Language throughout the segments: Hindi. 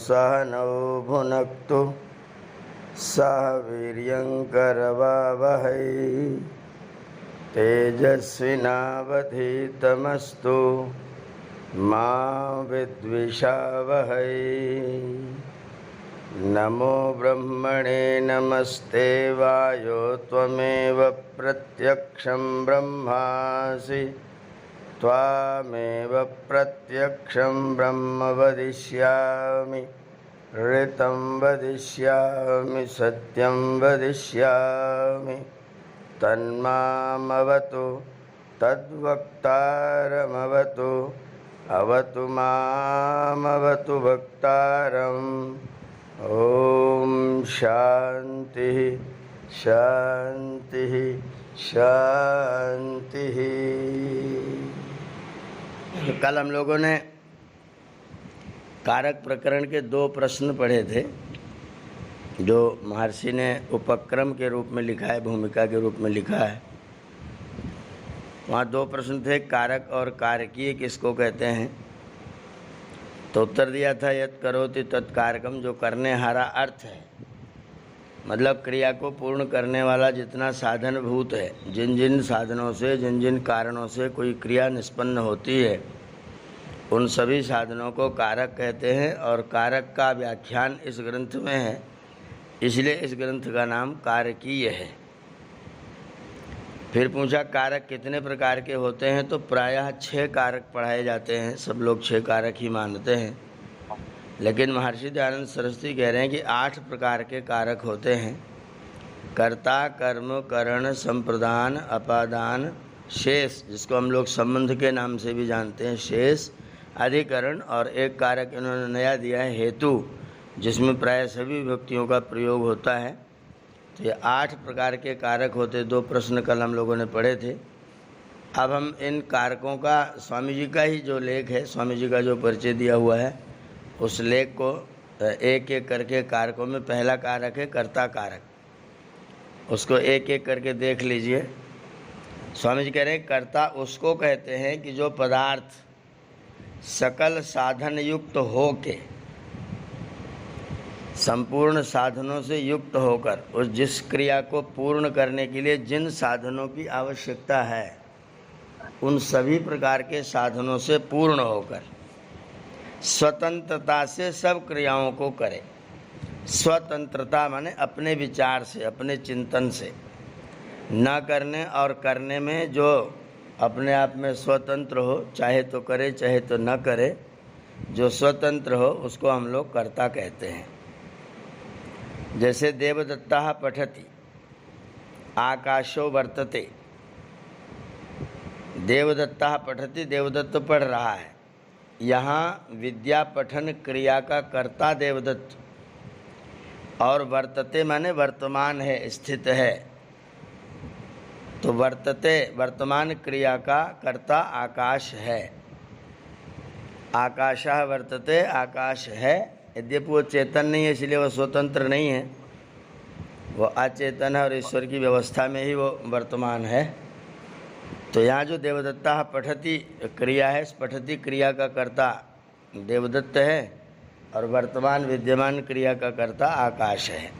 सह नौ भुनक्तु सह वीर्यंकरवावहै तेजस्विनावधीतमस्तु मा विद्विषावहै। नमो ब्रह्मणे नमस्ते वायो त्वमेव प्रत्यक्षं ब्रह्मासि त्वामेव प्रत्यक्षं ब्रह्म वदिष्यामि ऋतं वदिष्यामि सत्यं वदिष्यामि तन्मामवतु तद्वक्तारमवतु अवतु मामवतु वक्तारम्। ओम शांति शांति शांति। कल हम लोगों ने कारक प्रकरण के 2 प्रश्न पढ़े थे जो महर्षि ने उपक्रम के रूप में लिखा है, भूमिका के रूप में लिखा है। वहाँ 2 प्रश्न थे, कारक और कारकीय किसको कहते हैं। तो उत्तर दिया था यत् करोति तत्कारकम, जो करने हारा अर्थ है, मतलब क्रिया को पूर्ण करने वाला जितना साधन भूत है, जिन जिन साधनों से जिन जिन कारणों से कोई क्रिया निष्पन्न होती है उन सभी साधनों को कारक कहते हैं। और कारक का व्याख्यान इस ग्रंथ में है, इसलिए इस ग्रंथ का नाम कारकीय है। फिर पूछा कारक कितने प्रकार के होते हैं, तो प्रायः 6 कारक पढ़ाए जाते हैं। सब लोग 6 कारक ही मानते हैं, लेकिन महर्षि दयानंद सरस्वती कह रहे हैं कि 8 प्रकार के कारक होते हैं। कर्ता, कर्म, करण, संप्रदान, अपादान, शेष, जिसको हम लोग संबंध के नाम से भी जानते हैं, शेष, अधिकरण, और एक कारक इन्होंने नया दिया है हेतु, जिसमें प्राय सभी विभक्तियों का प्रयोग होता है। तो ये 8 प्रकार के कारक होते। 2 प्रश्न कल हम लोगों ने पढ़े थे। अब हम इन कारकों का, स्वामी जी का ही जो लेख है, स्वामी जी का जो परिचय दिया हुआ है, उस लेख को एक एक करके कारकों में पहला कारक है कर्ता कारक, उसको एक एक करके देख लीजिए। स्वामी जी कह रहे हैं कर्ता उसको कहते हैं कि जो पदार्थ सकल साधन युक्त हो के, संपूर्ण साधनों से युक्त होकर, उस जिस क्रिया को पूर्ण करने के लिए जिन साधनों की आवश्यकता है उन सभी प्रकार के साधनों से पूर्ण होकर स्वतंत्रता से सब क्रियाओं को करे। स्वतंत्रता माने अपने विचार से, अपने चिंतन से, न करने और करने में जो अपने आप में स्वतंत्र हो, चाहे तो करे चाहे तो न करे, जो स्वतंत्र हो उसको हम लोग कर्ता कहते हैं। जैसे देवदत्ता पठति आकाशो वर्तते, देवदत्ता पठति, देवदत्त पढ़ रहा है। यहाँ विद्या पठन क्रिया का कर्ता देवदत्त, और वर्तते माने वर्तमान है, स्थित है। तो वर्तते वर्तमान क्रिया का कर्ता आकाश है। आकाशः वर्तते, आकाश है। यद्यपि वो चेतन नहीं है, इसलिए वो स्वतंत्र नहीं है, वो अचेतन है और ईश्वर की व्यवस्था में ही वो वर्तमान है। तो यहाँ जो देवदत्ता पठति क्रिया है, इस पठति क्रिया का कर्ता देवदत्त है और वर्तमान विद्यमान क्रिया का कर्ता आकाश है।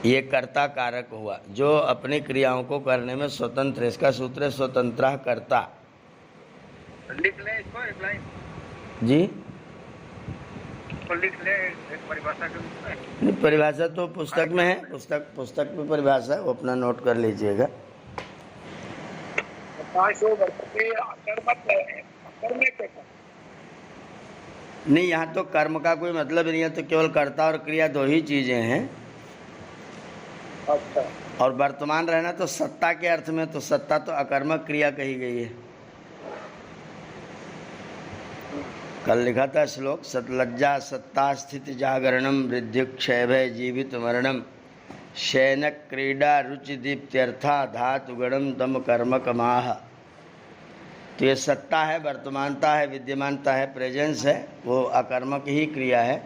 ये कर्ता कारक हुआ, जो अपनी क्रियाओं को करने में स्वतंत्र है। इसका सूत्र है स्वतंत्रः कर्ता। लिख ले इसको एक लाइन जी, तो लिख ले एक परिभाषा के रूप में। नहीं, परिभाषा तो पुस्तक में है, पुस्तक में परिभाषा है, वो अपना नोट कर लीजिएगा। नहीं, यहाँ तो कर्म का कोई मतलब नहीं है, तो केवल कर्ता और क्रिया 2 ही चीजें हैं। अच्छा। और वर्तमान रहना तो सत्ता के अर्थ में, तो सत्ता तो अकर्मक क्रिया कही गई है। कल लिखा था श्लोक, सतलज्जा सत्ता स्थिति जागरणम वृद्धि क्षय भय जीवित मरणम शयन क्रीडा रुचि दीप्त्यर्था धातु गणम दम कर्म कमाह। तो ये सत्ता है, वर्तमानता है, विद्यमानता है, प्रेजेंस है, वो अकर्मक ही क्रिया है।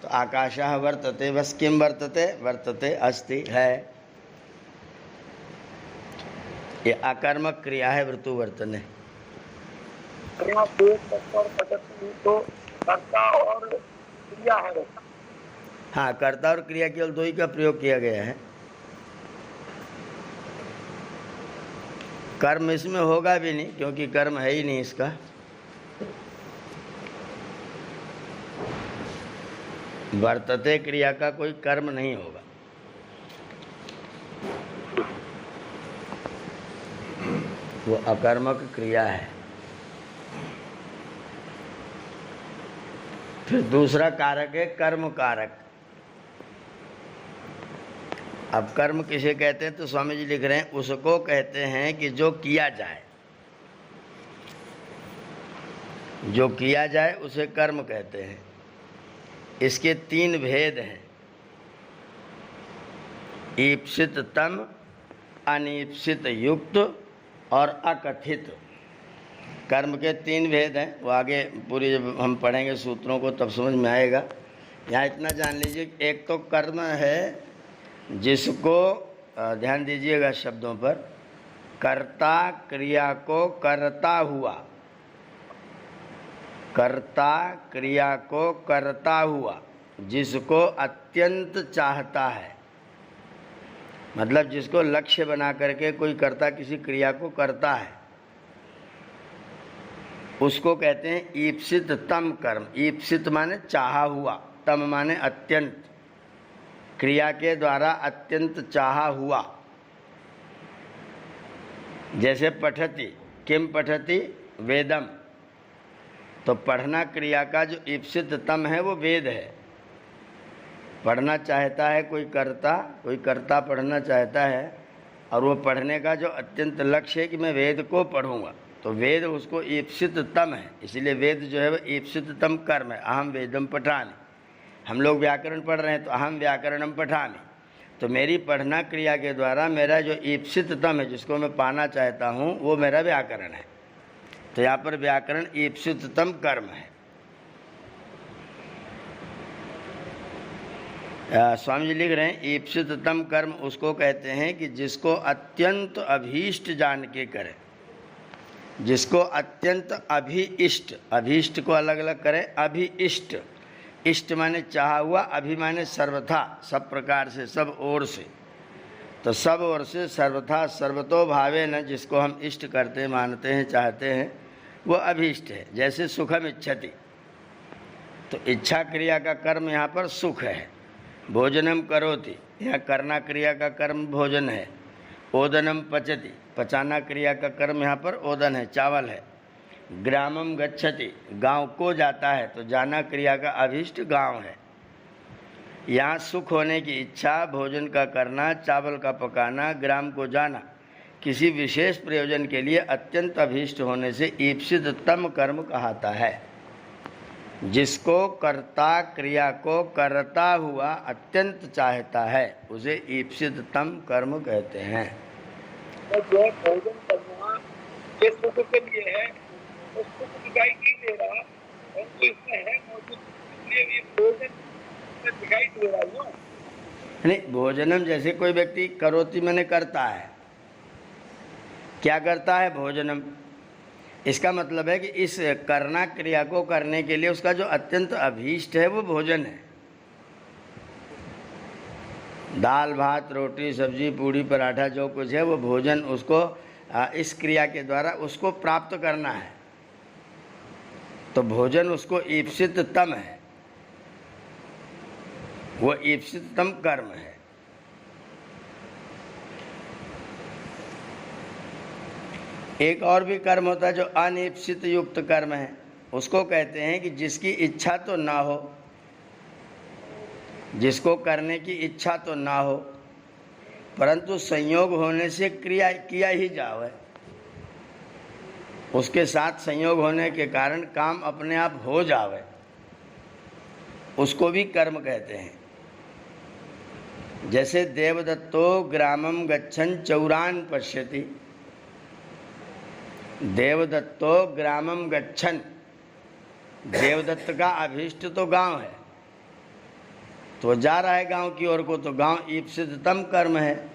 तो आकाशः वर्तते, बस किम वर्तते, वर्तते अस्ति है, ये अकर्मक क्रिया है वृत्तु वर्तने। यहाँ पेट कर्ता और पचती तो कर्ता और क्रिया है। हाँ, कर्ता और क्रिया केवल दो ही का प्रयोग किया गया है। कर्म इसमें होगा भी नहीं, क्योंकि कर्म है ही नहीं इसका। वर्तते क्रिया का कोई कर्म नहीं होगा। वो अकर्मक क्रिया है। फिर दूसरा कारक है कर्म कारक। अब कर्म किसे कहते हैं, तो स्वामी जी लिख रहे हैं उसको कहते हैं कि जो किया जाए, जो किया जाए उसे कर्म कहते हैं। इसके तीन भेद हैं, ईप्सित तम, अनीप्सित युक्त और अकथित। कर्म के तीन भेद हैं। वो आगे पूरी जब हम पढ़ेंगे सूत्रों को तब समझ में आएगा। यहाँ इतना जान लीजिए, एक तो कर्म है जिसको, ध्यान दीजिएगा शब्दों पर, कर्ता क्रिया को करता हुआ, कर्ता क्रिया को करता हुआ जिसको अत्यंत चाहता है, मतलब जिसको लक्ष्य बना करके कोई कर्ता किसी क्रिया को करता है, उसको कहते हैं ईप्सित तम कर्म। ईप्सित माने चाहा हुआ, तम माने अत्यंत, क्रिया के द्वारा अत्यंत चाहा हुआ। जैसे पठति, किम पठति, वेदम। तो पढ़ना क्रिया का जो ईप्सित तम है वो वेद है। पढ़ना चाहता है कोई कर्ता पढ़ना चाहता है, और वो पढ़ने का जो अत्यंत लक्ष्य है कि मैं वेद को पढ़ूंगा, तो वेद उसको ईप्सित तम है। इसलिए वेद जो है वो ईप्सित तम कर्म है। अहम वेदम पठामि। हम लोग व्याकरण पढ़ रहे हैं तो अहम व्याकरणम पठामि। तो मेरी पढ़ना क्रिया के द्वारा मेरा जो ईप्सित तम है, जिसको मैं पाना चाहता हूँ, वो मेरा व्याकरण है। तो यहाँ पर व्याकरण ईप्सित तम कर्म है। स्वामी जी लिख रहे हैं ईप्सित तम कर्म उसको कहते हैं कि जिसको अत्यंत अभीष्ट जान के करे, जिसको अत्यंत अभिइष्ट, अभीष्ट को अलग अलग करें, अभिइष्ट। इष्ट माने चाहा हुआ, अभि माने सर्वथा, सब प्रकार से, सब ओर से। तो सब ओर से सर्वथा सर्वतो भावे न जिसको हम इष्ट करते मानते हैं, चाहते हैं, वो अभीष्ट है। जैसे सुखम इच्छति, तो इच्छा क्रिया का कर्म यहाँ पर सुख है। भोजनम करोति, यहाँ करना क्रिया का कर्म भोजन है। ओदनम पचति, पचाना क्रिया का कर्म यहाँ पर ओदन है, चावल है। ग्रामम गच्छति, गांव को जाता है, तो जाना क्रिया का अभीष्ट गांव है। यहाँ सुख होने की इच्छा, भोजन का करना, चावल का पकाना, ग्राम को जाना, किसी विशेष प्रयोजन के लिए अत्यंत अभीष्ट होने से ईप्सित तम कर्म कहता है। जिसको कर्ता क्रिया को करता हुआ अत्यंत चाहता है, उसे ईप्सित तम कर्म कहते हैं। जो भोजन करना ये सुख के लिए है, तो सुख दिखाई नहीं दे रहा, परंतु इसमें है मौजूद, इसलिए ये भोजन दिखाई दे रहा है। नहीं, भोजनम जैसे कोई व्यक्ति करोति मैंने करता है, क्या करता है, भोजनम। इसका मतलब है कि इस करना क्रिया को करने के लिए उसका जो अत्यंत अभीष्ट है वो भोजन है। दाल भात रोटी सब्जी पूड़ी पराठा जो कुछ है वो भोजन, उसको इस क्रिया के द्वारा उसको प्राप्त करना है। तो भोजन उसको ईप्सित तम है, वो ईप्सित तम कर्म है। एक और भी कर्म होता है जो अनिप्सित युक्त कर्म है, उसको कहते हैं कि जिसकी इच्छा तो ना हो, जिसको करने की इच्छा तो ना हो, परंतु संयोग होने से क्रिया किया ही जाए, उसके साथ संयोग होने के कारण काम अपने आप हो जावे, उसको भी कर्म कहते हैं। जैसे देवदत्तो ग्रामम गच्छन् चौरान पश्यति, देवदत्तो ग्रामम गच्छन्, देवदत्त का अभीष्ट तो गांव है, तो जा रहा है गांव की ओर को, तो गांव ईप्सित तम कर्म है।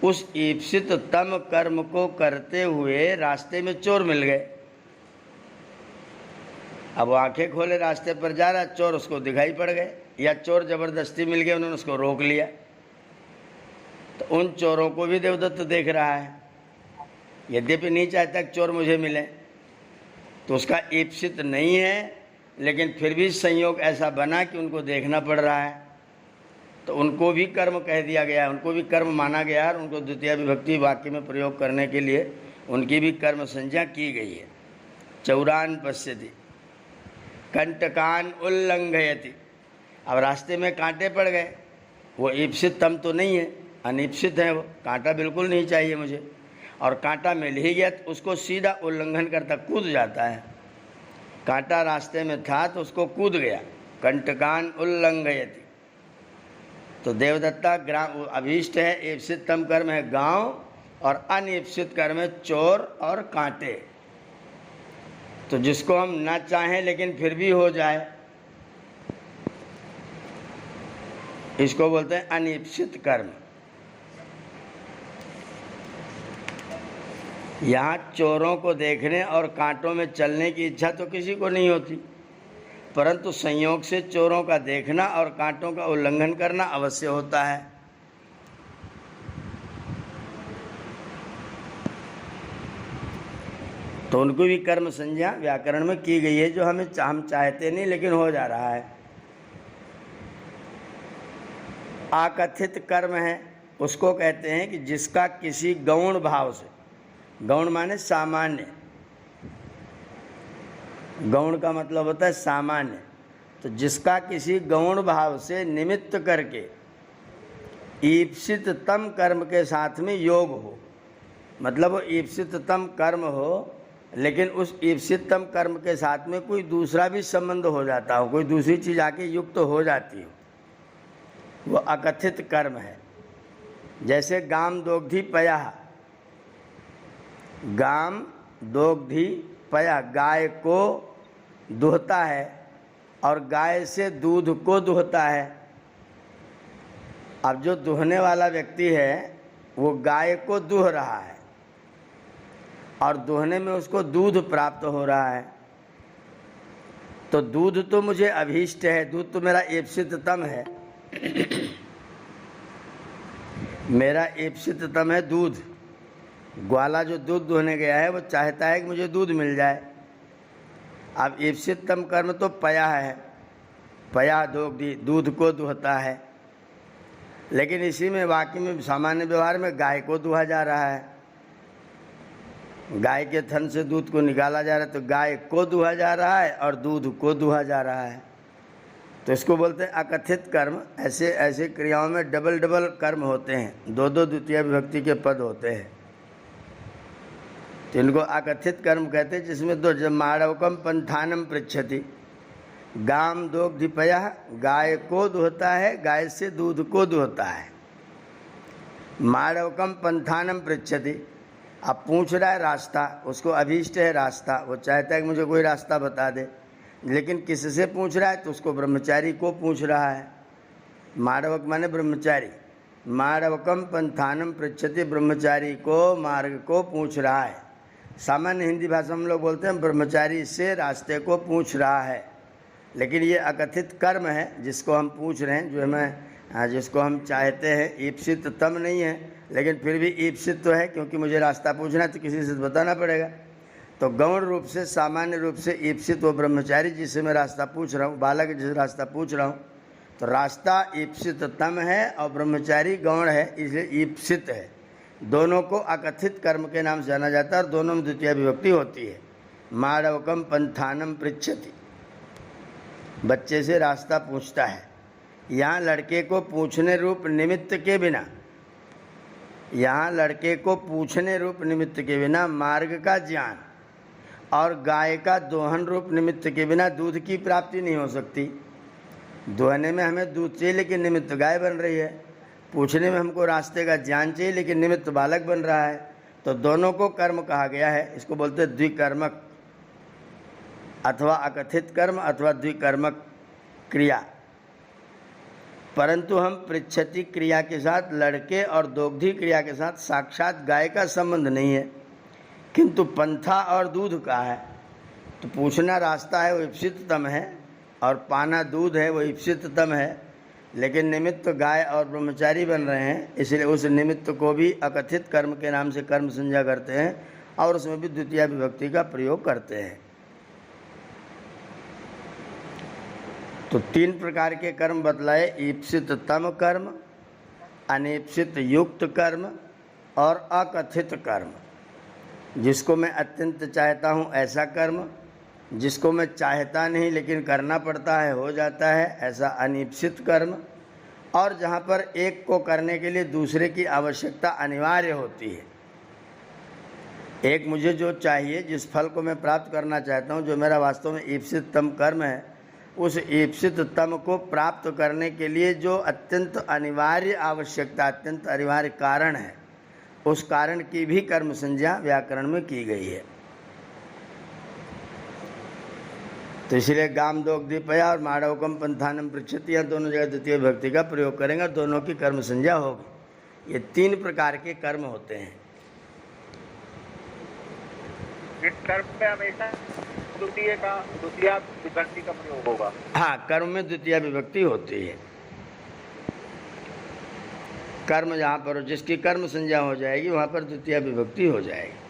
उस ईप्सित तम कर्म को करते हुए रास्ते में चोर मिल गए, अब वो आंखें खोले रास्ते पर जा रहा, चोर उसको दिखाई पड़ गए, या चोर जबरदस्ती मिल गए, उन्होंने उसको रोक लिया। तो उन चोरों को भी देवदत्त देख रहा है, यद्यपि नहीं चाहता कि चोर मुझे मिले, तो उसका ईप्सित नहीं है, लेकिन फिर भी संयोग ऐसा बना कि उनको देखना पड़ रहा है, तो उनको भी कर्म कह दिया गया, उनको भी कर्म माना गया, और उनको द्वितीय विभक्ति वाक्य में प्रयोग करने के लिए उनकी भी कर्म संज्ञा की गई है। चौरान पश्यति कंटकान उल्लंघयति। अब रास्ते में कांटे पड़ गए, वो ईप्सित तम तो नहीं है, अनिप्सित है, वो कांटा बिल्कुल नहीं चाहिए मुझे, और कांटा मिल ही गया तो उसको सीधा उल्लंघन करता कूद जाता है। कांटा रास्ते में था तो उसको कूद गया, कंटकान उल्लंघयति। तो देवदत्ता ग्राम अभीष्ट है, ईप्सिततम कर्म है गांव, और अनिप्सित कर्म है चोर और कांटे। तो जिसको हम ना चाहें लेकिन फिर भी हो जाए, इसको बोलते हैं अनिप्सित कर्म। यहाँ चोरों को देखने और कांटों में चलने की इच्छा तो किसी को नहीं होती, परंतु संयोग से चोरों का देखना और कांटों का उल्लंघन करना अवश्य होता है। तो उनको भी कर्म संज्ञा व्याकरण में की गई है, जो हम चाहते नहीं लेकिन हो जा रहा है। आकथित कर्म है, उसको कहते हैं कि जिसका किसी गौण भाव से, गौण माने सामान्य, गौण का मतलब होता है सामान्य, तो जिसका किसी गौण भाव से निमित्त करके ईप्सिततम कर्म के साथ में योग हो, मतलब वो ईप्सिततम कर्म हो लेकिन उस ईप्सिततम कर्म के साथ में कोई दूसरा भी संबंध हो जाता हो, कोई दूसरी चीज आके युक्त हो जाती हो, वो अकथित कर्म है। जैसे गाम दोग्धी पया, गाम दोग्धी पया, गाय को दुहता है और गाय से दूध को दुहता है। अब जो दुहने वाला व्यक्ति है वो गाय को दुह रहा है और दुहने में उसको दूध प्राप्त हो रहा है। तो दूध तो मुझे अभीष्ट है, दूध तो मेरा ईप्सिततम है, मेरा ईप्सिततम है दूध। ग्वाला जो दूध दुहने गया है वो चाहता है कि मुझे दूध मिल जाए। अब ईप्सिततम कर्म तो पया है, पया दोग्धी, दूध को दुहता है, लेकिन इसी में वाक्य में सामान्य व्यवहार में गाय को दुहा जा रहा है, गाय के थन से दूध को निकाला जा रहा है, तो गाय को दुहा जा रहा है और दूध को दुहा जा रहा है। तो इसको बोलते हैं अकथित कर्म। ऐसे ऐसे क्रियाओं में डबल डबल कर्म होते हैं, दो दो द्वितीय विभक्ति के पद होते हैं, तो इनको अकथित कर्म कहते हैं। जिसमें दो, जब माड़वकम पंथानम पृच्छति, गाम दोग्धिपया, गाय को दुहता है, गाय से दूध को दुहता है। माड़वकम पंथानम पृच्छति, अब पूछ रहा है रास्ता, उसको अभीष्ट है रास्ता, वो चाहता है कि मुझे कोई रास्ता बता दे, लेकिन किससे पूछ रहा है, तो उसको ब्रह्मचारी को पूछ रहा है। माड़वक माने ब्रह्मचारी, माड़वकम पंथानम पृच्छति, ब्रह्मचारी को मार्ग को पूछ रहा है। सामान्य हिंदी भाषा में हम लोग बोलते हैं ब्रह्मचारी से रास्ते को पूछ रहा है, लेकिन ये अकथित कर्म है जिसको हम पूछ रहे हैं, जो हमें, जिसको हम चाहते हैं। ईप्सित तम नहीं है, लेकिन फिर भी ईप्सित तो है, क्योंकि मुझे रास्ता पूछना है तो किसी से बताना पड़ेगा। तो गौण रूप से, सामान्य रूप से ईप्सित वो ब्रह्मचारी जिससे मैं रास्ता पूछ रहा हूँ, बालक जिससे रास्ता पूछ रहा हूँ, तो रास्ता ईप्सित तम है और ब्रह्मचारी गौण है, इसलिए ईप्सित है। दोनों को अकथित कर्म के नाम से जाना जाता है और दोनों में द्वितीय विभक्ति होती है। माड़वकम पंथानम पृच्छति, बच्चे से रास्ता पूछता है। यहाँ लड़के को पूछने रूप निमित्त के बिना, यहाँ लड़के को पूछने रूप निमित्त के बिना मार्ग का ज्ञान और गाय का दोहन रूप निमित्त के बिना दूध की प्राप्ति नहीं हो सकती। दोहने में हमें दूध चाहिए लेकिन निमित्त गाय बन रही है, पूछने में हमको रास्ते का ज्ञान चाहिए लेकिन निमित्त बालक बन रहा है। तो दोनों को कर्म कहा गया है। इसको बोलते हैं द्विकर्मक, अथवा अकथित कर्म अथवा द्विकर्मक क्रिया। परंतु हम पृच्छति क्रिया के साथ लड़के और दोग्धी क्रिया के साथ साक्षात गाय का संबंध नहीं है, किंतु पंथा और दूध का है। तो पूछना रास्ता है वो ईप्सिततम है, और पाना दूध है वो ईप्सिततम है, लेकिन निमित्त तो गाय और ब्रह्मचारी बन रहे हैं, इसलिए उस निमित्त को भी अकथित कर्म के नाम से कर्म संज्ञा करते हैं और उसमें भी द्वितीय विभक्ति का प्रयोग करते हैं। तो 3 प्रकार के कर्म बतलाए, ईप्सिततम कर्म, अनीप्सित युक्त कर्म और अकथित कर्म। जिसको मैं अत्यंत चाहता हूँ ऐसा कर्म, जिसको मैं चाहता नहीं लेकिन करना पड़ता है हो जाता है ऐसा अनीप्सित कर्म, और जहाँ पर एक को करने के लिए दूसरे की आवश्यकता अनिवार्य होती है। एक मुझे जो चाहिए, जिस फल को मैं प्राप्त करना चाहता हूँ, जो मेरा वास्तव में ईप्सिततम कर्म है, उस ईप्सिततम को प्राप्त करने के लिए जो अत्यंत अनिवार्य आवश्यकता, अत्यंत अनिवार्य कारण है, उस कारण की भी कर्म संज्ञा व्याकरण में की गई है। तो इसलिए गाम दोग्धीपया और माड़वकम पंथानम पृच्छति, यह दोनों जगह द्वितीय विभक्ति का प्रयोग करेंगे, दोनों की कर्म संज्ञा होगी। ये 3 प्रकार के कर्म होते हैं। इस कर्म में हमेशा द्वितीय विभक्ति का प्रयोग होगा। हाँ, कर्म में द्वितीय विभक्ति होती है। कर्म जहाँ पर हो, जिसकी कर्म संज्ञा हो जाएगी वहाँ पर द्वितीय विभक्ति हो जाएगी।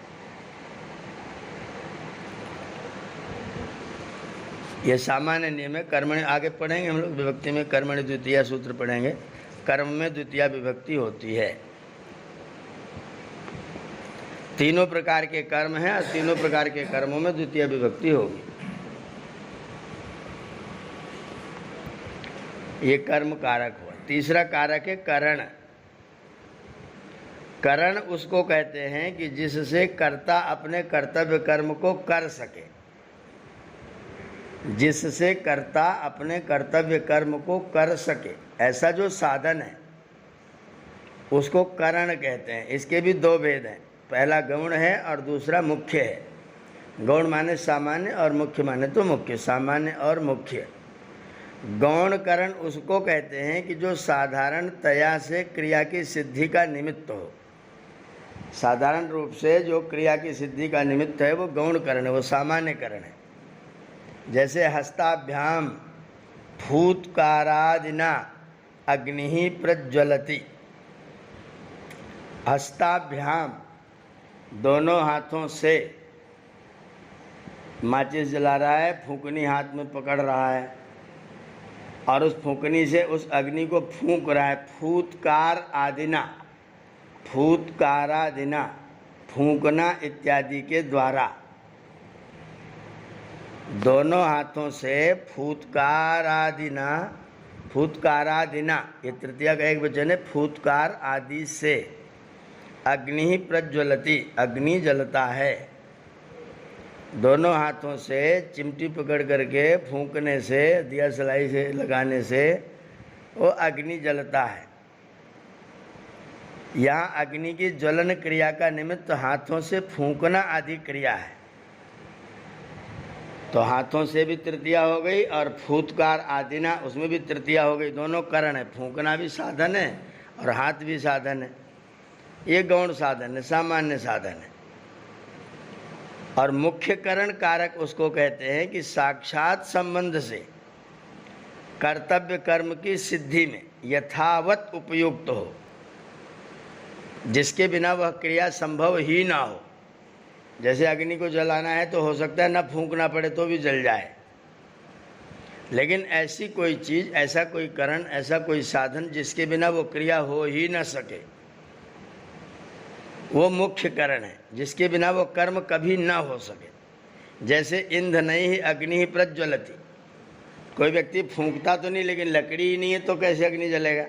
ये सामान्य नियम है। कर्मणि आगे पढ़ेंगे हम लोग, विभक्ति में कर्मणि द्वितीय सूत्र पढ़ेंगे। कर्म में द्वितीय विभक्ति होती है। 3 प्रकार के कर्म हैं और 3 प्रकार के कर्मों में द्वितीय विभक्ति होगी। ये कर्म कारक हुआ। तीसरा कारक है करण। करण उसको कहते हैं कि जिससे कर्ता अपने कर्तव्य कर्म को कर सके, जिससे कर्ता अपने कर्तव्य कर्म को कर सके, ऐसा जो साधन है उसको करण कहते हैं। इसके भी 2 भेद हैं, पहला गौण है और दूसरा मुख्य है। गौण माने सामान्य और मुख्य माने तो मुख्य, सामान्य और मुख्य। गौण करण उसको कहते हैं कि जो साधारण तया से क्रिया की सिद्धि का निमित्त हो। साधारण रूप से जो क्रिया की सिद्धि का निमित्त है वो गौण करण है, वो सामान्य करण है। जैसे हस्ताभ्याम फूत्कारादिना अग्नि प्रज्वलति। हस्ताभ्याम दोनों हाथों से माचिस जला रहा है, फूंकनी हाथ में पकड़ रहा है और उस फूंकनी से उस अग्नि को फूंक रहा है। फूत्कार आदिना, फूत्कारादिना फूंकना इत्यादि के द्वारा, दोनों हाथों से फूत्कारादिना, फूत्कारादिना ये तृतीया का एक वचन है, फूत्कार आदि से अग्नि प्रज्वलति, अग्नि जलता है। दोनों हाथों से चिमटी पकड़ करके फूंकने से, दिया सलाई से लगाने से वो अग्नि जलता है। यहाँ अग्नि की ज्वलन क्रिया का निमित्त हाथों से फूंकना आदि क्रिया है। तो हाथों से भी तृतीया हो गई और फूत्कार आदिना उसमें भी तृतीया हो गई। दोनों करण है, फूंकना भी साधन है और हाथ भी साधन है। ये गौण साधन है, सामान्य साधन है। और मुख्य करण कारक उसको कहते हैं कि साक्षात संबंध से कर्तव्य कर्म की सिद्धि में यथावत उपयुक्त हो, जिसके बिना वह क्रिया संभव ही ना हो। जैसे अग्नि को जलाना है तो हो सकता है ना फूंकना पड़े तो भी जल जाए, लेकिन ऐसी कोई चीज़, ऐसा कोई करण, ऐसा कोई साधन जिसके बिना वो क्रिया हो ही न सके, वो मुख्य करण है, जिसके बिना वो कर्म कभी ना हो सके। जैसे ईंधनैः ही अग्नि ही प्रज्वलति। कोई व्यक्ति फूंकता तो नहीं, लेकिन लकड़ी ही नहीं है तो कैसे अग्नि जलेगा।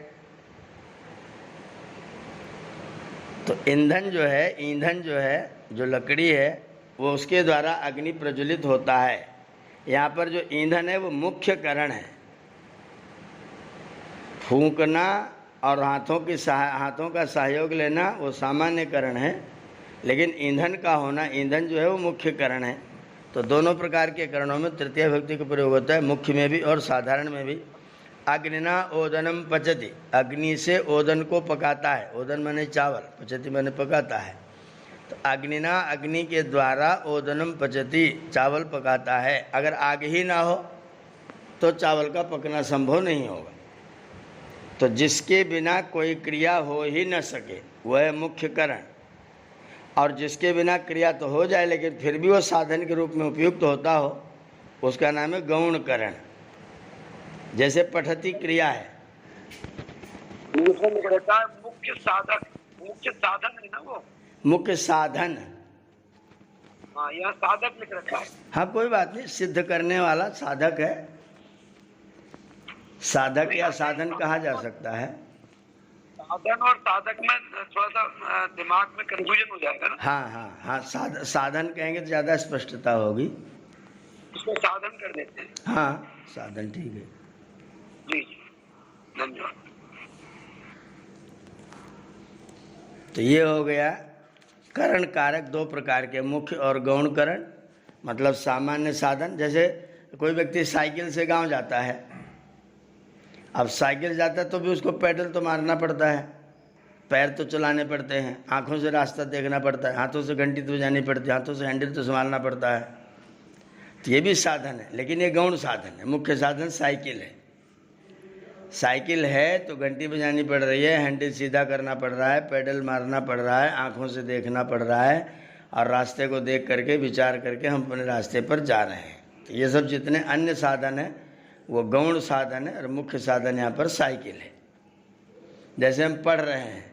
तो ईंधन जो है, जो लकड़ी है, वो उसके द्वारा अग्नि प्रज्वलित होता है। यहाँ पर जो ईंधन है वो मुख्य करण है। फूंकना और हाथों का सहयोग लेना वो सामान्य करण है, लेकिन ईंधन का होना, ईंधन जो है वो मुख्य करण है। तो दोनों प्रकार के करणों में तृतीय विभक्ति का प्रयोग होता है, मुख्य में भी और साधारण में भी। अग्निना ओदनम पचति, अग्नि से ओदन को पकाता है। ओदन माने चावल, पचति माने पकाता है। तो अग्निना, अग्नि के द्वारा ओदनम पचती, चावल पकाता है। अगर आग ही ना हो तो चावल का पकना संभव नहीं होगा। तो जिसके बिना कोई क्रिया हो ही न सके वह है मुख्य कारण, और जिसके बिना क्रिया तो हो जाए लेकिन फिर भी वो साधन के रूप में उपयुक्त होता हो, उसका नाम है गौण करण। जैसे पठती क्रिया है, मुख्य साधक, मुख्य साधन है ना वो, मुख्य साधन। हाँ, यहाँ साधक लिख रखा है। हाँ, कोई बात नहीं, सिद्ध करने वाला साधक है, साधक या साधन कहा जा सकता है। साधन और साधक में थोड़ा सा दिमाग में कंफ्यूजन हो जाएगा ना। हाँ हाँ हाँ, साधन कहेंगे तो ज़्यादा स्पष्टता होगी। उसको साधन कर देते हैं। हाँ, साधन ठीक है। जी जी, धन्यवाद। तो ये हो गया करण कारक दो प्रकार के, मुख्य और गौण करण। मतलब सामान्य साधन, जैसे कोई व्यक्ति साइकिल से गांव जाता है, अब साइकिल जाता है तो भी उसको पैडल तो मारना पड़ता है, पैर तो चलाने पड़ते हैं, आंखों से रास्ता देखना पड़ता है, हाथों से घंटी तो बजानी पड़ती है, हाथों से हैंडल तो संभालना पड़ता है। तो ये भी साधन है, लेकिन ये गौण साधन है। मुख्य साधन साइकिल है। साइकिल है तो घंटी बजानी पड़ रही है, हैंडल सीधा करना पड़ रहा है, पैडल मारना पड़ रहा है, आंखों से देखना पड़ रहा है, और रास्ते को देख करके विचार करके हम अपने रास्ते पर जा रहे हैं। तो ये सब जितने अन्य साधन हैं वो गौण साधन है, और मुख्य साधन यहाँ पर साइकिल है। जैसे हम पढ़ रहे हैं,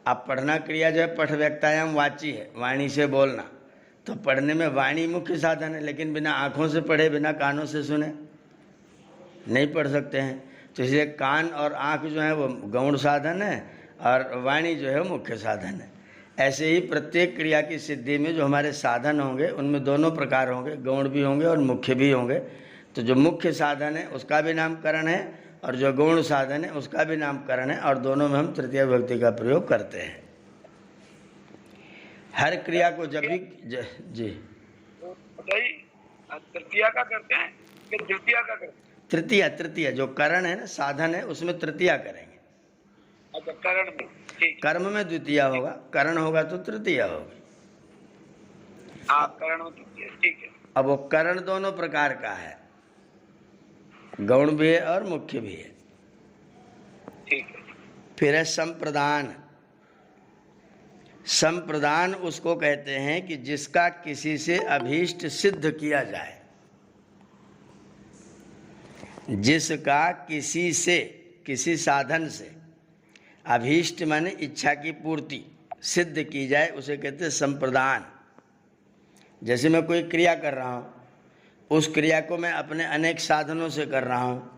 अब पढ़ना क्रिया जो है पठ व्यक्तायाम वाची है, वाणी से बोलना, तो पढ़ने में वाणी मुख्य साधन है, लेकिन बिना आँखों से पढ़े, बिना कानों से सुने नहीं पढ़ सकते हैं। तो इसलिए कान और आँख जो है वो गौण साधन है, और वाणी जो है वो मुख्य साधन है। ऐसे ही प्रत्येक क्रिया की सिद्धि में जो हमारे साधन होंगे उनमें दोनों प्रकार होंगे, गौण भी होंगे और मुख्य भी होंगे। तो जो मुख्य साधन है उसका भी नामकरण है, और जो गौण साधन है उसका भी नामकरण है, और दोनों में हम तृतीय विभक्ति का प्रयोग करते हैं। हर क्रिया को जब भी जी तृतीया का करते हैं कि द्वितीया का करते हैं? तृतीया जो करण है ना, साधन है, उसमें तृतीया करेंगे। अच्छा, करण में, ठीक। कर्म में द्वितीया होगा, करण होगा तो तृतीया होगी। हाँ, करण में द्वितीया, ठीक है। अब वो करण दोनों प्रकार का है, गौण भी है और मुख्य भी है। ठीक है। फिर है संप्रदान। संप्रदान उसको कहते हैं कि जिसका किसी से अभीष्ट सिद्ध किया जाए, जिसका किसी से, किसी साधन से अभीष्ट माने इच्छा की पूर्ति सिद्ध की जाए, उसे कहते हैं संप्रदान। जैसे मैं कोई क्रिया कर रहा हूँ, उस क्रिया को मैं अपने अनेक साधनों से कर रहा हूँ,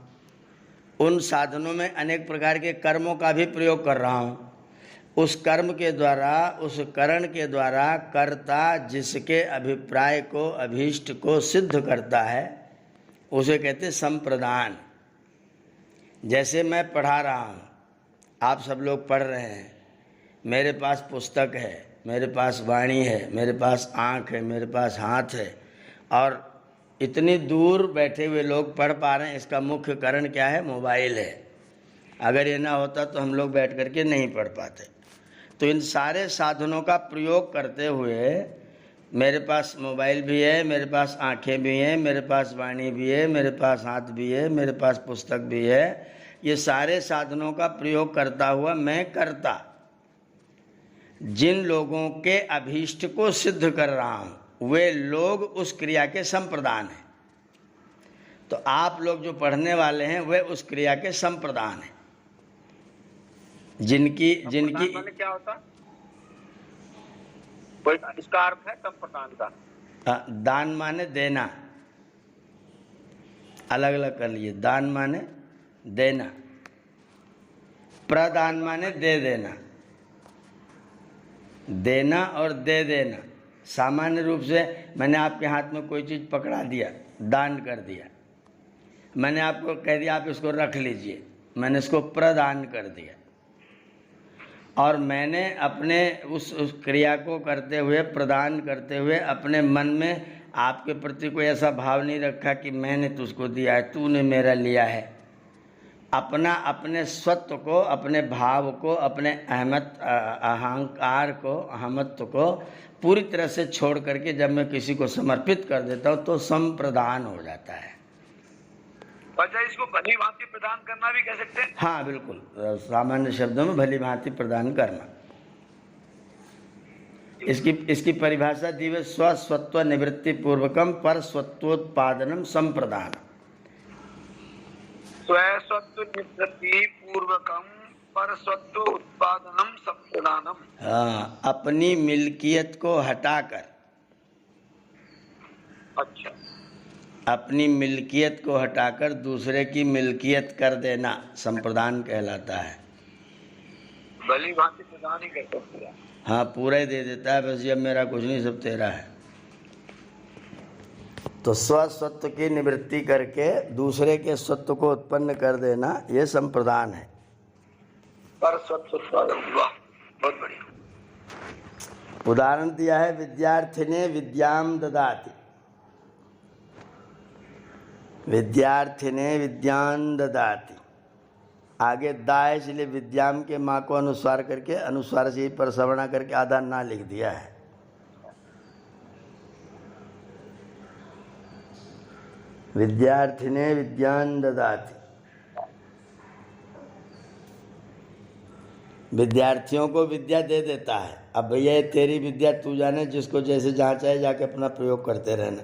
उन साधनों में अनेक प्रकार के कर्मों का भी प्रयोग कर रहा हूँ। उस कर्म के द्वारा, उस करण के द्वारा कर्ता जिसके अभिप्राय को, अभीष्ट को सिद्ध करता है, उसे कहते हैं संप्रदान। जैसे मैं पढ़ा रहा हूँ, आप सब लोग पढ़ रहे हैं, मेरे पास पुस्तक है, मेरे पास वाणी है, मेरे पास आँख है, मेरे पास हाथ है, और इतनी दूर बैठे हुए लोग पढ़ पा रहे हैं। इसका मुख्य कारण क्या है? मोबाइल है। अगर ये ना होता तो हम लोग बैठ करके नहीं पढ़ पाते। तो इन सारे साधनों का प्रयोग करते हुए, मेरे पास मोबाइल भी है, मेरे पास आँखें भी हैं, मेरे पास वाणी भी है, मेरे पास हाथ भी है, मेरे पास पुस्तक भी है, ये सारे साधनों का प्रयोग करता हुआ मैं कर्ता जिन लोगों के अभीष्ट को सिद्ध कर रहा हूँ, वे लोग उस क्रिया के संप्रदान हैं। तो आप लोग जो पढ़ने वाले हैं वे उस क्रिया के संप्रदान हैं, जिनकी क्या होता? कोई इसका अर्थ है संप्रदान का? दान माने देना, अलग अलग कर लिए। दान माने देना, प्रदान माने दे देना। देना और दे देना, सामान्य रूप से मैंने आपके हाथ में कोई चीज़ पकड़ा दिया, दान कर दिया। मैंने आपको कह दिया आप इसको रख लीजिए, मैंने इसको प्रदान कर दिया। और मैंने अपने उस क्रिया को करते हुए, प्रदान करते हुए, अपने मन में आपके प्रति कोई ऐसा भाव नहीं रखा कि मैंने तुझको दिया है, तूने मेरा लिया है। अपना अपने स्वत्व को, अपने भाव को, अपने अहंकार को, अहमत्व को पूरी तरह से छोड़ करके जब मैं किसी को समर्पित कर देता हूँ तो संप्रदान हो जाता है। अच्छा, इसको भली भांति प्रदान करना भी कह सकते हैं? हाँ बिल्कुल, सामान्य शब्दों में भली भांति प्रदान करना। इसकी परिभाषा दी है स्वस्वत्व निवृत्ति पूर्वकम पर स्वत्वोत्पादनम संप्रदान। स्वस्वत्व निवृत्ति पूर्वकम पर स्वत्व उत्पादनम संप्रदानम। हाँ, अपनी मिल्कियत को हटाकर, अच्छा, अपनी मिल्कियत को हटाकर दूसरे की मिल्कियत कर देना संप्रदान कहलाता है। भली भांति प्रदान ही कर सकते हैं। हाँ, पूरा ही दे देता है, बस ये मेरा कुछ नहीं, सब तेरा है। तो स्वस्वत्व की निवृत्ति करके दूसरे के स्वत्व को उत्पन्न कर देना, ये संप्रदान है। पर स्वत्व उत्पादन, वाह, बहुत बढ़िया। उदाहरण दिया है विद्यार्थिने विद्याम ददाति, विद्यार्थिने विद्यां ददाति। आगे दा है इसलिए विद्याम के माँ को अनुस्वार करके, अनुस्वार से ही पर सवर्णा करके आधा ना लिख दिया है। विद्यार्थिने विद्यां ददाति, विद्यार्थियों को विद्या दे देता है। अब भैया तेरी विद्या तू जाने, जिसको जैसे जहाँ चाहे जाके अपना प्रयोग करते रहना।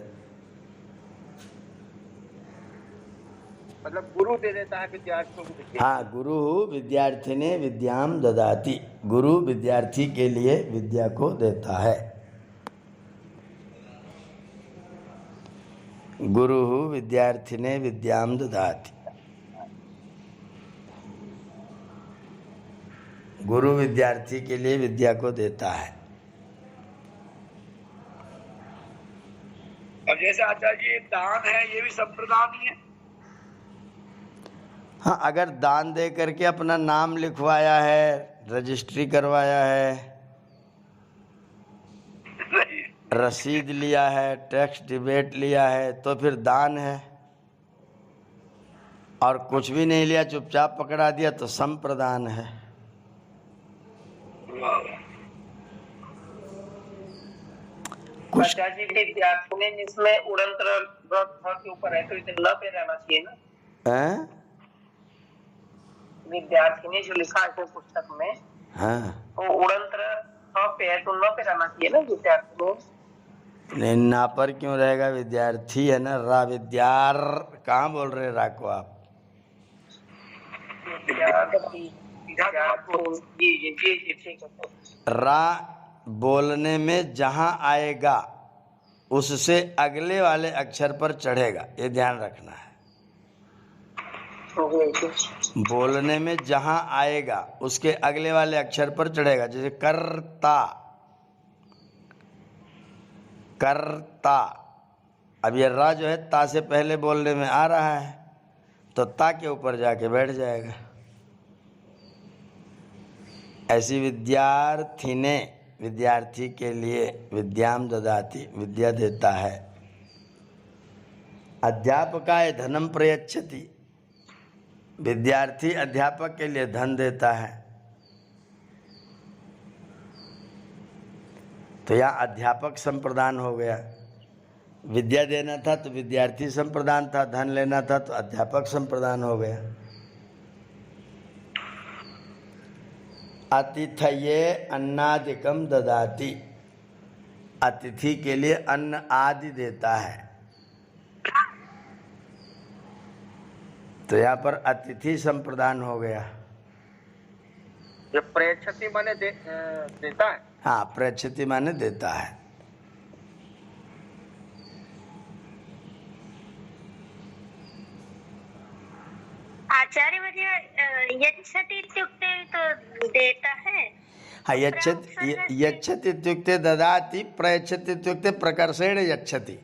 मतलब गुरु दे देता है विद्यार्थियों को विद्या। हाँ, गुरु विद्यार्थिने विद्याम ददाति, गुरु विद्यार्थी के लिए विद्या को देता है। गुरु विद्यार्थिने विद्याम ददाति, गुरु विद्यार्थी के लिए विद्या को देता है। अब जैसे आचार्य जी दान है, ये भी संप्रदान ही है। हाँ, अगर दान दे करके अपना नाम लिखवाया है, रजिस्ट्री करवाया है, रसीद लिया है, टैक्स डिबेट लिया है, तो फिर दान है। और कुछ भी नहीं लिया, चुपचाप पकड़ा दिया, तो संप्रदान है। कुछ विद्यार्थी ने जिसमें उड़ंतर के ऊपर है, तो इसे ल पे रहना चाहिए ना? हैं? विद्यार्थी ने जो लिखा है पुस्तक में, हाँ, तो उड़ंतर पे है, तो ल पे रहना चाहिए ना विद्यार्थी में? नहीं, ना पर क्यों रहेगा? विद्यार्थी है ना, रा विद्यार कहाँ बोल रहे रा को आप? रा बोलने में जहाँ आएगा उससे अगले वाले अक्षर पर चढ़ेगा, ये ध्यान रखना है। बोलने में जहाँ आएगा उसके अगले वाले अक्षर पर चढ़ेगा। जैसे करता, करता, अब ये रा जो है ता से पहले बोलने में आ रहा है, तो ता के ऊपर जाके बैठ जाएगा। ऐसी विद्यार्थी ने, विद्यार्थी के लिए विद्याम ददाति, विद्या देता है। अध्यापकाय धनम प्रयच्छति, विद्यार्थी अध्यापक के लिए धन देता है। तो यहाँ अध्यापक संप्रदान हो गया। विद्या देना था तो विद्यार्थी संप्रदान था, धन लेना था तो अध्यापक संप्रदान हो गया। अतिथये अन्नादिकम ददाति, अतिथि के लिए अन्न आदि देता है। तो यहाँ पर अतिथि संप्रदान हो गया। जो प्रेक्षति माने देता है। हाँ, प्रेक्षति माने देता है। आचार्य यच्छति इत्युक्ते तो देता है। हाँ, यच्छति इत्युक्ते ददाति, प्रयच्छति इत्युक्ते प्रकर्षेण यच्छति।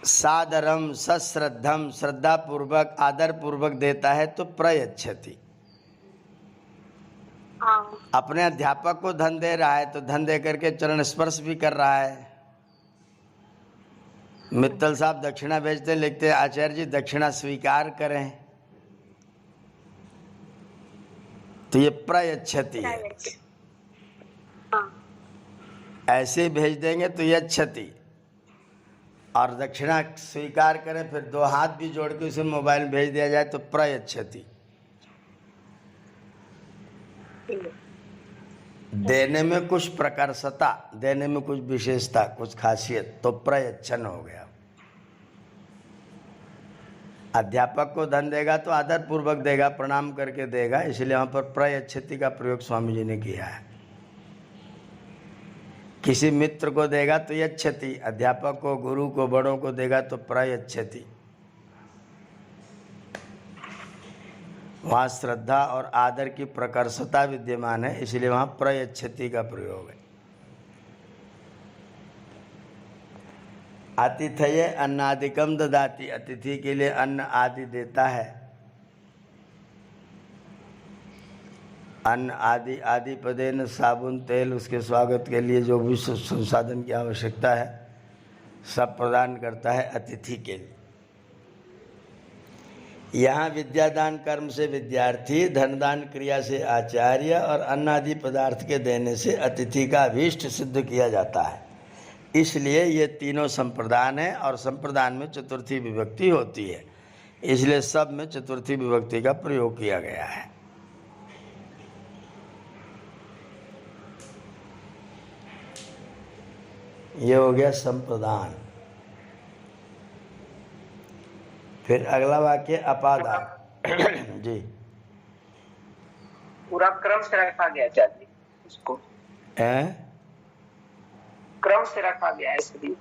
सादरम सश्रद्धम, श्रद्धा पूर्वक आदर पूर्वक देता है तो प्रयच्छति। अपने अध्यापक को धन दे रहा है तो धन दे करके चरण स्पर्श भी कर रहा है। मित्तल साहब दक्षिणा भेजते हैं, लिखते हैं आचार्य जी दक्षिणा स्वीकार करें, तो ये प्रयच्छति है। हाँ, ऐसे ही भेज देंगे तो ये क्षति, और दक्षिणा स्वीकार करें फिर दो हाथ भी जोड़ के उसे मोबाइल भेज दिया जाए तो प्रयच्छति। देने में कुछ प्रकर्षता, देने में कुछ विशेषता, कुछ खासियत, तो प्रयच्छन हो गया। अध्यापक को धन देगा तो आदर पूर्वक देगा, प्रणाम करके देगा, इसलिए वहां पर प्रयच्छति का प्रयोग स्वामी जी ने किया है। किसी मित्र को देगा तो यच्छति, अध्यापक को, गुरु को, बड़ों को देगा तो प्रयच्छति। वहाँ श्रद्धा और आदर की प्रकर्षता विद्यमान है, इसलिए वहाँ प्रयच्छति का प्रयोग है। आतिथ्य अन्नादिकम ददाति, अतिथि के लिए अन्न आदि देता है। अन्न आदि, आदि पदेन साबुन तेल, उसके स्वागत के लिए जो भी संसाधन की आवश्यकता है सब प्रदान करता है अतिथि के लिए। यहाँ विद्यादान कर्म से विद्यार्थी, धनदान क्रिया से आचार्य और अन्न आदि पदार्थ के देने से अतिथि का अभीष्ट सिद्ध किया जाता है। इसलिए ये तीनों संप्रदान है और संप्रदान में चतुर्थी विभक्ति होती है, इसलिए सब में चतुर्थी विभक्ति का प्रयोग किया गया है। ये हो गया संप्रदान। फिर अगला वाक्य अपादान। जी, पूरा क्रम से रखा गया चाहिए उसको, क्रम से रखा गया है इसलिए।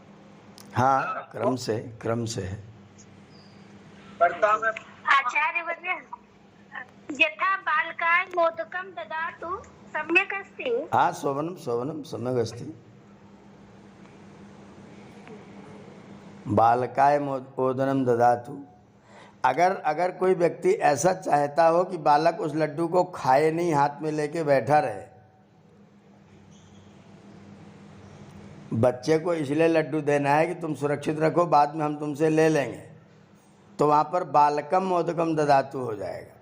हाँ, क्रम से, क्रम से है। आचार्य वर्य यथा बालकाय मोदकम ददातु सम्यक् अस्ति। हाँ, शोभनम शोभनम सम्यक् अस्ति। बालकाय ओदनम ददातु। अगर कोई व्यक्ति ऐसा चाहता हो कि बालक उस लड्डू को खाए नहीं, हाथ में लेके बैठा रहे, बच्चे को इसलिए लड्डू देना है कि तुम सुरक्षित रखो, बाद में हम तुमसे ले लेंगे, तो वहां पर बालकम मोदकम ददातु हो जाएगा।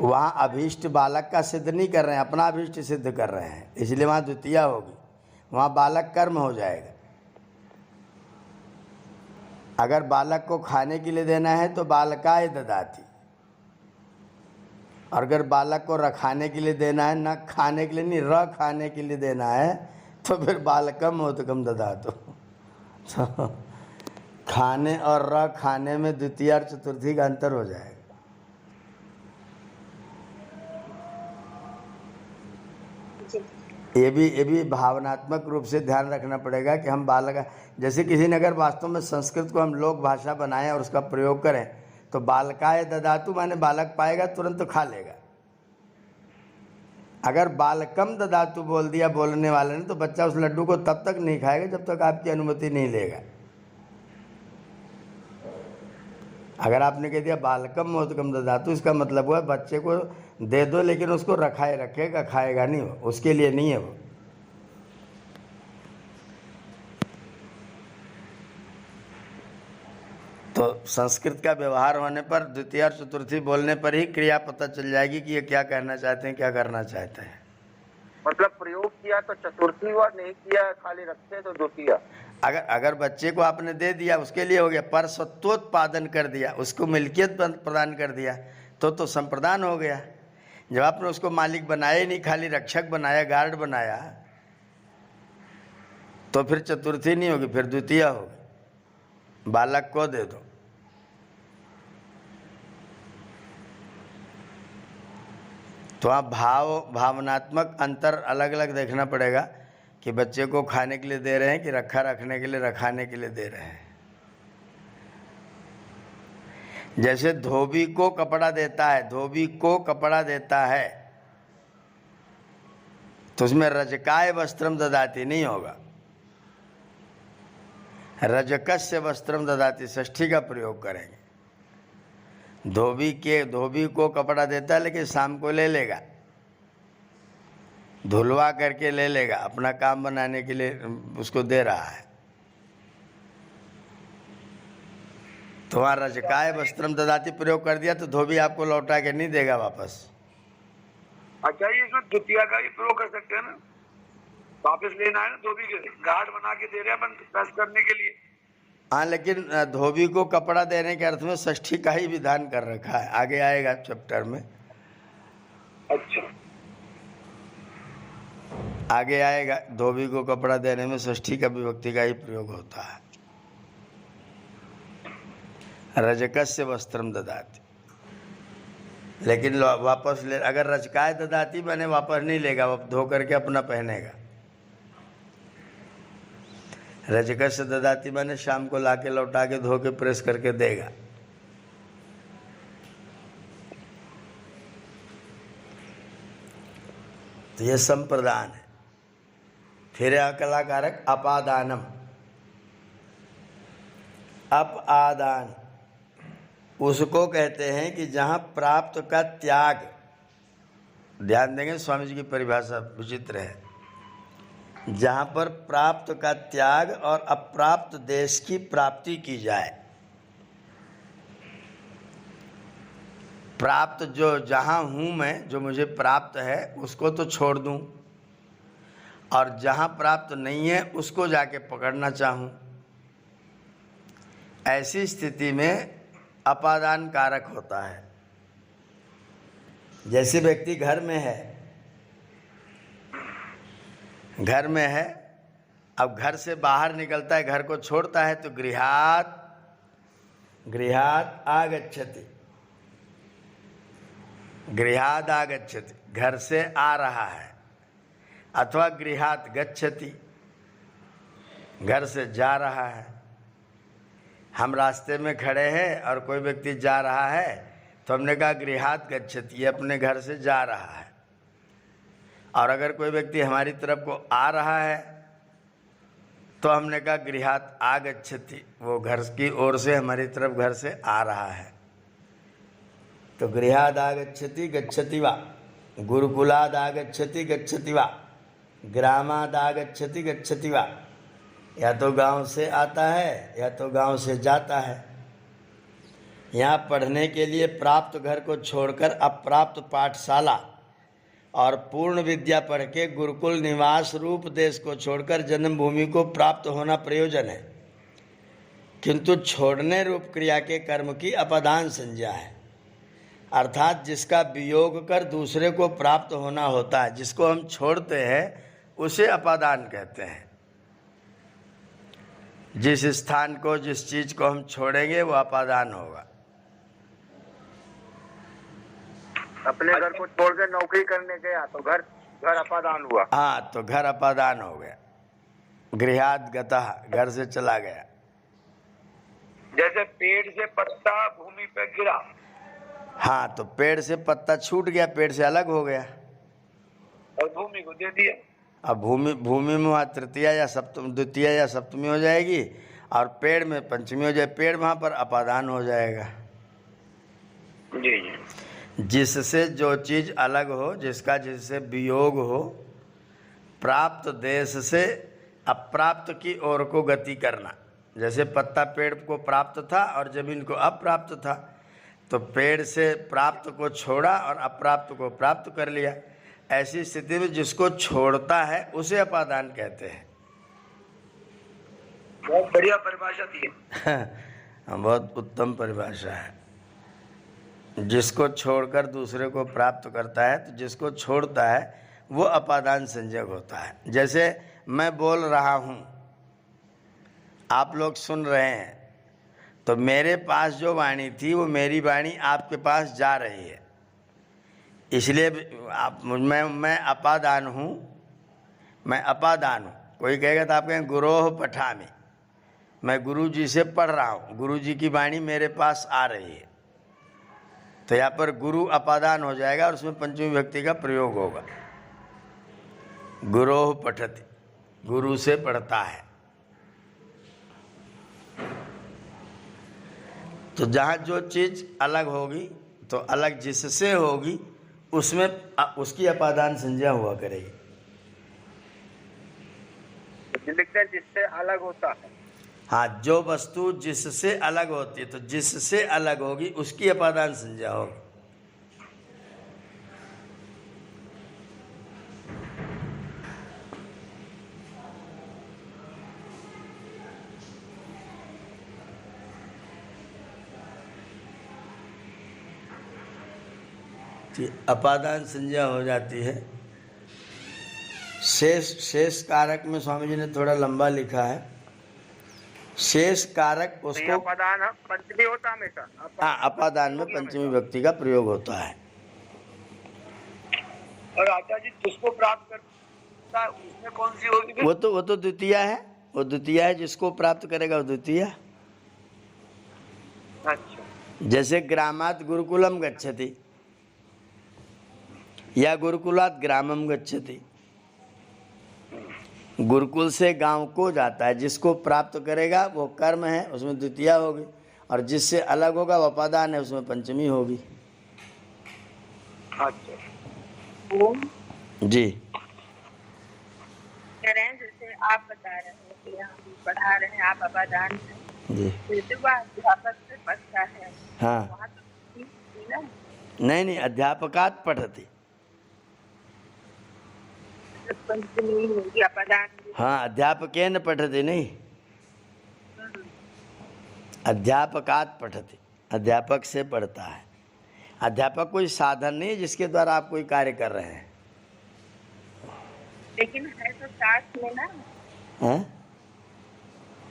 वहाँ अभीष्ट बालक का सिद्ध नहीं कर रहे हैं, अपना अभीष्ट सिद्ध कर रहे हैं, इसलिए वहाँ द्वितीया होगी, वहाँ बालक कर्म हो जाएगा। अगर बालक को खाने के लिए देना है तो बालकाय ददाति, और अगर बालक को रखाने के लिए देना है, न खाने के लिए नहीं, रखाने के लिए देना है, तो फिर बालकम मोदकम ददातु। तो खाने और रखाने में द्वितीय और चतुर्थी का अंतर हो जाएगा। ये भी भावनात्मक रूप से ध्यान रखना पड़ेगा कि हम बालक, जैसे किसी ने अगर वास्तव में संस्कृत को हम लोक भाषा बनाएं और उसका प्रयोग करें, तो बालकाय ददातु माने बालक पाएगा तुरंत तो खा लेगा। अगर बालकम ददातु बोल दिया बोलने वाले ने, तो बच्चा उस लड्डू को तब तक नहीं खाएगा जब तक आपकी अनुमति नहीं लेगा। अगर आपने कह दिया बालकम मोदकम ददातु, इसका मतलब हुआ बच्चे को दे दो लेकिन उसको रखाए रखेगा, खाएगा नहीं, वो उसके लिए नहीं है वो। तो संस्कृत का व्यवहार होने पर, द्वितीय और चतुर्थी बोलने पर ही क्रिया पता चल जाएगी कि ये क्या कहना चाहते हैं, क्या करना चाहते हैं। मतलब प्रयोग किया तो चतुर्थी हुआ, नहीं किया खाली रखे तो द्वितीय। अगर बच्चे को आपने दे दिया उसके लिए हो गया, पर सत्वोत्पादन कर दिया, उसको मिल्कियत प्रदान कर दिया, तो संप्रदान हो गया। जब आपने उसको मालिक बनाया ही नहीं, खाली रक्षक बनाया, गार्ड बनाया, तो फिर चतुर्थी नहीं होगी, फिर द्वितीय होगी। बालक को दे दो। तो आप भावनात्मक अंतर अलग अलग देखना पड़ेगा कि बच्चे को खाने के लिए दे रहे हैं कि रखने के लिए, रखाने के लिए दे रहे हैं। जैसे धोबी को कपड़ा देता है, धोबी को कपड़ा देता है, तो उसमें रजकाय वस्त्रम ददाति नहीं होगा, रजकस्य वस्त्रम ददाति षष्ठी का प्रयोग करेंगे। धोबी को कपड़ा देता है लेकिन शाम को ले लेगा। धुलवा करके ले लेगा, अपना काम बनाने के लिए उसको दे रहा है। तो वहाँ रजकाय वस्त्रम ददाति प्रयोग कर दिया तो धोबी आपको लौटा के नहीं देगा वापस। अच्छा, ये इसमें द्वितीया का ही प्रयोग कर सकते हैं ना, वापस लेना है ना, धोबी के गार्ड बना के दे रहे हैं अपन प्रेस करने के लिए। हाँ, लेकिन धोबी को कपड़ा देने के अर्थ में षष्ठी का ही विधान कर रखा है, आगे आएगा चैप्टर में। अच्छा, आगे आएगा, धोबी को कपड़ा देने में षष्ठी का विभक्ति का ही प्रयोग होता है। रजकस्य वस्त्रम ददाति, लेकिन वापस ले, अगर रजकाय ददाति मैंने वापस नहीं लेगा, वो धो करके अपना पहनेगा। रजकस्य ददाति मैंने शाम को लाके लौटा के धो के प्रेस करके देगा। तो ये संप्रदान है। फिर अकला कारक अपादानम, अपादान उसको कहते हैं कि जहाँ प्राप्त का त्याग, ध्यान देंगे स्वामी जी की परिभाषा विचित्र है, जहाँ पर प्राप्त का त्याग और अप्राप्त देश की प्राप्ति की जाए। प्राप्त जो जहाँ हूँ मैं, जो मुझे प्राप्त है उसको तो छोड़ दूँ, और जहाँ प्राप्त नहीं है उसको जाके पकड़ना चाहूँ। ऐसी स्थिति में अपादान कारक होता है। जैसे व्यक्ति घर में है, घर में है, अब घर से बाहर निकलता है, घर को छोड़ता है, तो गृहात् गृहात् आगच्छति, गृहात् आगच्छति, घर से आ रहा है, अथवा गृहात् गच्छति, घर से जा रहा है। हम रास्ते में खड़े हैं और कोई व्यक्ति जा रहा है तो हमने कहा गृहात् गच्छति, ये अपने घर से जा रहा है। और अगर कोई व्यक्ति हमारी तरफ को आ रहा है तो हमने कहा गृहात् आगच्छति, वो घर की ओर से हमारी तरफ घर से आ रहा है। तो गृहात् आगच्छति गच्छति वा, गुरुकुलात् आगच्छति गच्छति वा, ग्रामात् आगच्छति गच्छति वा, या तो गांव से आता है या तो गांव से जाता है। यहाँ पढ़ने के लिए प्राप्त घर को छोड़कर अप्राप्त पाठशाला और पूर्ण विद्या पढ़ के गुरुकुल निवास रूप देश को छोड़कर जन्मभूमि को प्राप्त होना प्रयोजन है, किंतु छोड़ने रूप क्रिया के कर्म की अपादान संज्ञा है। अर्थात जिसका वियोग कर दूसरे को प्राप्त होना होता है, जिसको हम छोड़ते हैं उसे अपादान कहते हैं। जिस स्थान को, जिस चीज को हम छोड़ेंगे वो अपादान होगा। अपने घर को छोड़ के नौकरी करने गया तो घर अपादान हुआ। हाँ, तो घर अपादान हो गया। गृहात् गतः, घर से चला गया। जैसे पेड़ से पत्ता भूमि पे गिरा, हाँ, तो पेड़ से पत्ता छूट गया, पेड़ से अलग हो गया और भूमि को दे दिया। अब भूमि में वहाँ तृतीया या सप्तमी, द्वितीया या सप्तमी हो जाएगी, और पेड़ में पंचमी हो जाए। पेड़ वहाँ पर अपादान हो जाएगा। जी जी। जिससे जो चीज़ अलग हो, जिसका जिससे वियोग हो, प्राप्त देश से अप्राप्त की ओर को गति करना। जैसे पत्ता पेड़ को प्राप्त था और जमीन को अप्राप्त था, तो पेड़ से प्राप्त को छोड़ा और अप्राप्त को प्राप्त कर लिया। ऐसी स्थिति में जिसको छोड़ता है उसे अपादान कहते हैं। बहुत बढ़िया परिभाषा दी है। बहुत उत्तम परिभाषा है। जिसको छोड़कर दूसरे को प्राप्त करता है, तो जिसको छोड़ता है वो अपादान संज्ञक होता है। जैसे मैं बोल रहा हूँ, आप लोग सुन रहे हैं, तो मेरे पास जो वाणी थी वो मेरी वाणी आपके पास जा रही है, इसलिए मैं अपादान हूँ, मैं अपादान हूँ। कोई कहेगा तो आप कहेंगे गुरोह पठामि, मैं गुरु जी से पढ़ रहा हूँ, गुरु जी की वाणी मेरे पास आ रही है। तो यहाँ पर गुरु अपादान हो जाएगा और उसमें पंचमी विभक्ति का प्रयोग होगा। गुरोह पठति, गुरु से पढ़ता है। तो जहाँ जो चीज़ अलग होगी, तो अलग जिससे होगी उसमें उसकी अपादान संज्ञा हुआ करेगी। ये लिखते हैं जिससे अलग होता है। हाँ, जो वस्तु जिससे अलग होती है, तो जिससे अलग होगी उसकी अपादान संज्ञा होगी। अपादान संज्ञा हो जाती है। शेष कारक में स्वामी जी ने थोड़ा लंबा लिखा है। शेष कारक उसको अपादान पंचमी होता हमेशा। हाँ, अपादान में पंचमी विभक्ति का प्रयोग होता है। और आचार्य जी जिसको प्राप्त करता है उसमें कौन सी होगी? वो तो द्वितीया है। वो द्वितीया है, जिसको प्राप्त करेगा वो द्वितीया। अच्छा। जैसे ग्रामात् गुरुकुलम गच्छति या गुरुकुलात् ग्रामम गच्छति। गुरुकुल से गांव को जाता है, जिसको प्राप्त करेगा वो कर्म है, उसमें द्वितीया होगी, और जिससे अलग होगा वो अपादान है, उसमें पंचमी होगी। अच्छा जी। कह रहे हैं जैसे आप बता रहे हैं कि हम पढ़ा रहे हैं, आप अपादान हैं जी। फिर वह अध्यापक से पढ़ता है। हाँ, वहाँ तो ना नहीं, अध्यापकात् पठति। पंचमी होगी अपादान। हाँ, अध्यापकेन पठति नहीं, अध्यापकात् पठति। अध्यापक से पढ़ता है। अध्यापक कोई साधन नहीं है जिसके द्वारा आप कोई कार्य कर रहे हैं। लेकिन है तो साथ में ना, हैं?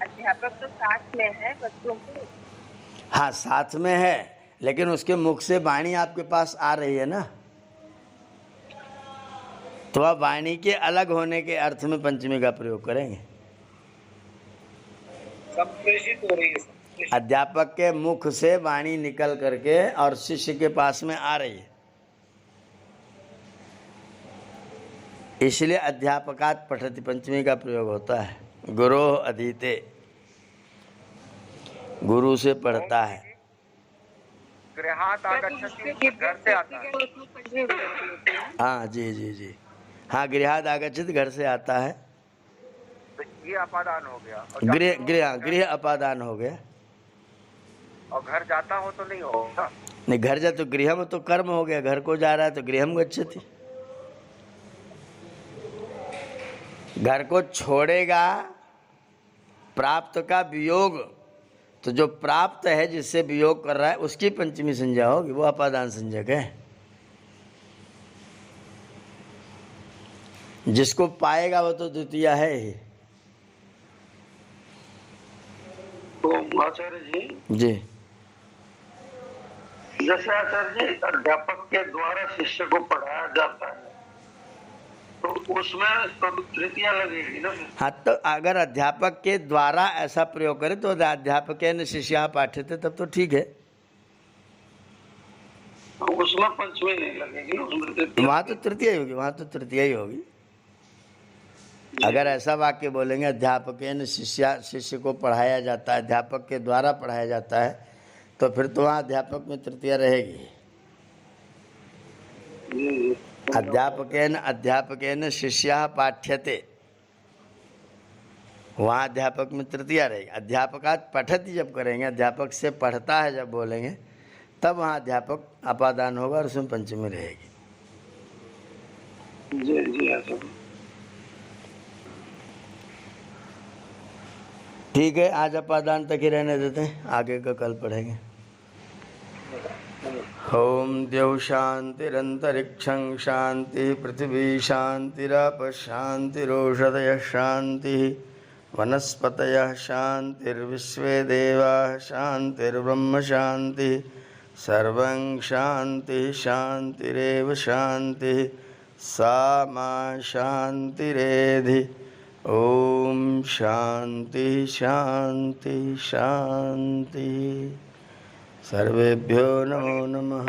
अध्यापक तो साथ में है बच्चों के। हाँ, साथ में है, लेकिन उसके मुख से वाणी आपके पास आ रही है ना, तो आप वाणी के अलग होने के अर्थ में पंचमी का प्रयोग करेंगे। संप्रेषित हो रही है। अध्यापक के मुख से वाणी निकल करके और शिष्य के पास में आ रही है, इसलिए अध्यापकात् पठति पंचमी का प्रयोग होता है। गुरोः अधीते, गुरु से पढ़ता है। गृहात् आगच्छति, घर से आता है। हाँ जी। हाँ, गृहात् आगच्छति, घर से आता है। तो ये अपादान हो गया। गृह अपादान हो गया। और घर जाता हो तो नहीं होगा। नहीं, घर जा तो गृहम तो कर्म हो गया, घर को जा रहा है तो गृहम गच्छति। घर को छोड़ेगा, प्राप्त का वियोग, तो जो प्राप्त है जिससे वियोग कर रहा है उसकी पंचमी संज्ञा होगी, वो अपादान संज्ञक है। जिसको पाएगा वो तो द्वितीया है ही। तो आचार्य जी, जैसे आचार्य जी अध्यापक के द्वारा शिष्य को पढ़ाया जाता है तो उसमें तो तृतीया लगेगी ना। हाँ, तो अगर अध्यापक के द्वारा ऐसा प्रयोग करे तो अध्यापकेन शिष्यः पाठ्यते, तब तो ठीक है। उसमें पंचमी नहीं लगेगी, उसमें वहाँ तो तृतीया ही होगी, वहाँ तो तृतीया ही होगी। अगर ऐसा वाक्य बोलेंगे अध्यापकेन शिष्य को पढ़ाया जाता है, अध्यापक के द्वारा पढ़ाया जाता है, तो फिर तो वहाँ अध्यापक में तृतीया रहेगी। अध्यापकेन शिष्यः पाठ्यते, वहाँ अध्यापक में तृतीया रहेगी। अध्यापकात् पठति जब करेंगे, अध्यापक से पढ़ता है जब बोलेंगे, तब वहाँ अध्यापक अपादान होगा और उसमें पंचमी रहेगी। जी। ठीक है, आज अपादान तक ही रहने देते हैं, आगे का कल पढ़ेंगे। ओम द्यौ शांतिरंतरिक्षं शांति, पृथ्वी शांतिराप शांतिरोषधयः शांतिः, वनस्पतयः शांतिर्विश्वे देवाः शांतिर्ब्रह्म शांतिः, सर्वं शांतिः शांतिरेव शांतिः, सा मा शांतिरेधि। ओम शांति शांति शांति। सर्वेभ्यो नमो नमः।